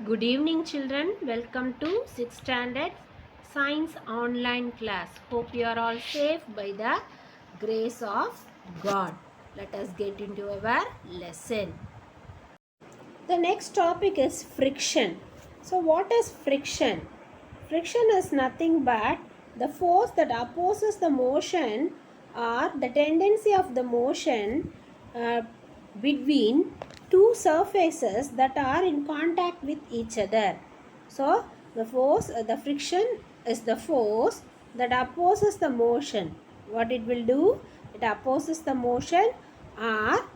Good evening, children. Welcome to 6th standard science online class. Hope you are all safe by the grace of God. Let us get into our lesson. The next topic is friction. So, what is friction? Friction is nothing but the force that opposes the motion or the tendency of the motion uh, between two surfaces that are in contact with each other. So, the friction is the force that opposes the motion. What it will do? It opposes the motion or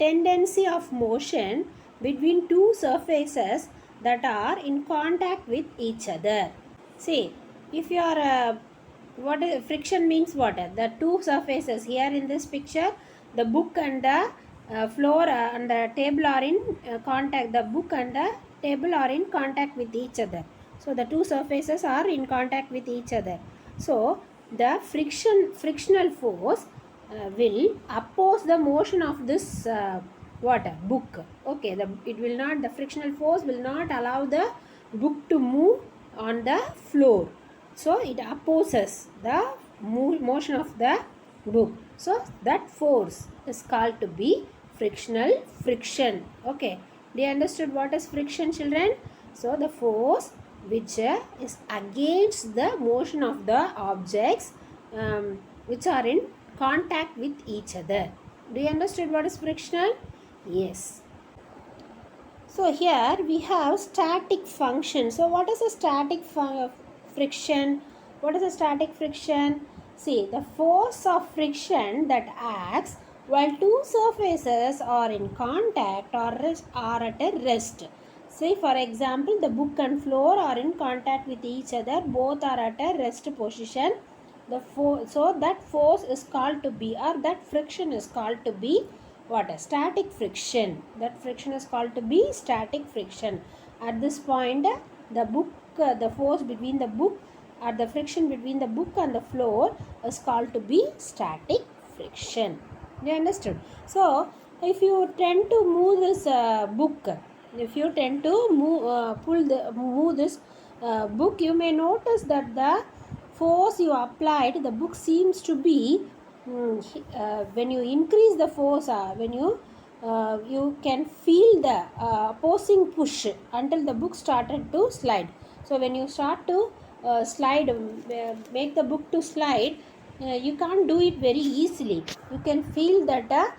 tendency of motion between two surfaces that are in contact with each other. See, if you are what is, friction means what? The two surfaces here in this picture, the book and the floor and the table are in contact. The book and the table are in contact with each other. So the two surfaces are in contact with each other. So the frictional force will oppose the motion of this book. Okay, it will not, the frictional force will not allow the book to move on the floor. So it opposes the motion of the book. So that force is called to be frictional friction. Okay, do you understood what is friction, children? So the force which is against the motion of the objects which are in contact with each other. Do you understood what is frictional? Yes. So here we have static function. So what is a static friction? What is a static friction? See, the force of friction that acts while two surfaces are in contact or are at a rest. Say for example, the book and floor are in contact with each other. Both are at a rest position. So that force is called to be, or that friction is called to be what? A static friction. That friction is called to be static friction. At this point, the force between the book, or the friction between the book and the floor is called to be static friction. You understood? So, if you tend to move this book, if you tend to move this book, you may notice that the force you applied, the book seems to be when you increase the force, when you can feel the opposing push until the book started to slide. So when you start to make the book to slide, you can't do it very easily. You can feel that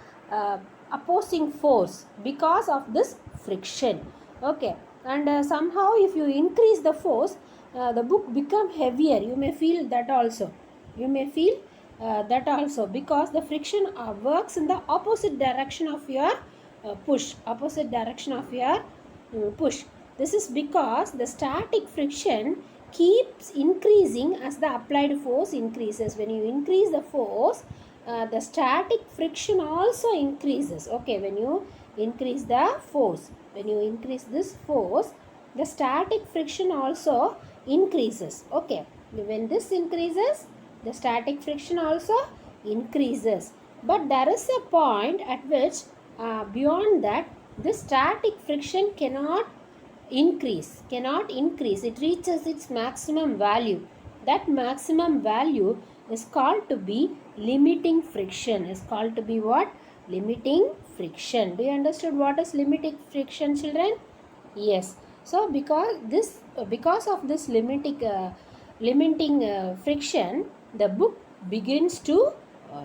opposing force because of this friction. Okay, and somehow if you increase the force, the book become heavier. You may feel that also. You may feel that also, because the friction works in the opposite direction of your push. This is because the static friction keeps increasing as the applied force increases. When you increase the force, the static friction also increases. Okay, when you increase this force, the static friction also increases. Okay, when this increases, the static friction also increases. But there is a point at which beyond that, the static friction cannot increase. It reaches its maximum value. That maximum value is called to be limiting friction. Is called to be what? Limiting friction. Do you understand what is limiting friction, children? Yes. So because of this limiting friction, the book begins to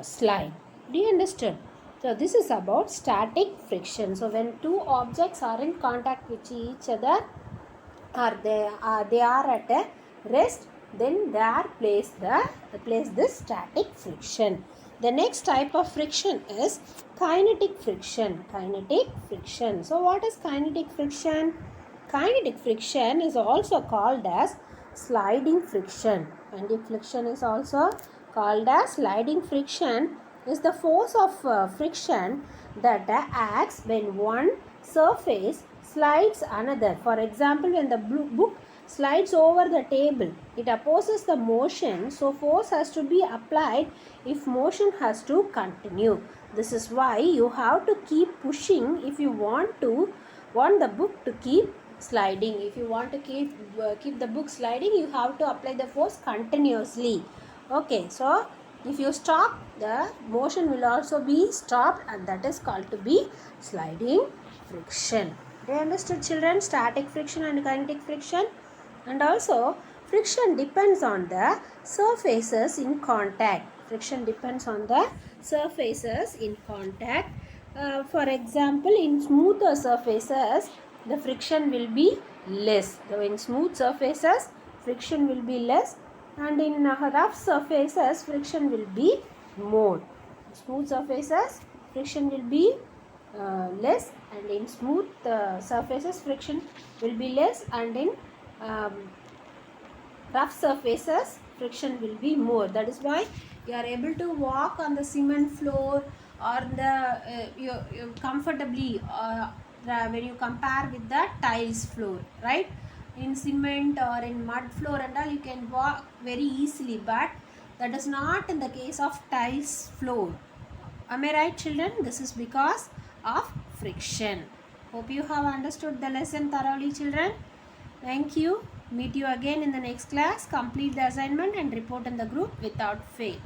slide. Do you understand? So this is about static friction. So when two objects are in contact with each other, or they are at a rest, then there place the static friction. The next type of friction is kinetic friction. So what is kinetic friction? Kinetic friction is also called as sliding friction. Kinetic friction is also called as sliding friction. Is the force of friction that acts when one surface slides another. For example, when the book slides over the table, it opposes the motion, so force has to be applied if motion has to continue. This is why you have to keep pushing if you want the book to keep sliding. If you want to keep the book sliding, you have to apply the force continuously. Okay, so if you stop, the motion will also be stopped, and that is called to be sliding friction. Do you understood, children? Static friction and kinetic friction. And also, friction depends on the surfaces in contact. Friction depends on the surfaces in contact. For example, in smoother surfaces, the friction will be less. So in smooth surfaces, friction will be less, and in rough surfaces, friction will be more. Smooth surfaces, friction will be less, and in smooth surfaces, friction will be less, and in um, rough surfaces, friction will be more. That is why you are able to walk on the cement floor or the you comfortably when you compare with the tiles floor, right? In cement or in mud floor and all, you can walk very easily, but that is not in the case of tiles floor. Am I right, children? This is because of friction. Hope you have understood the lesson thoroughly, children. Thank you. Meet you again in the next class. Complete the assignment and report in the group without fail.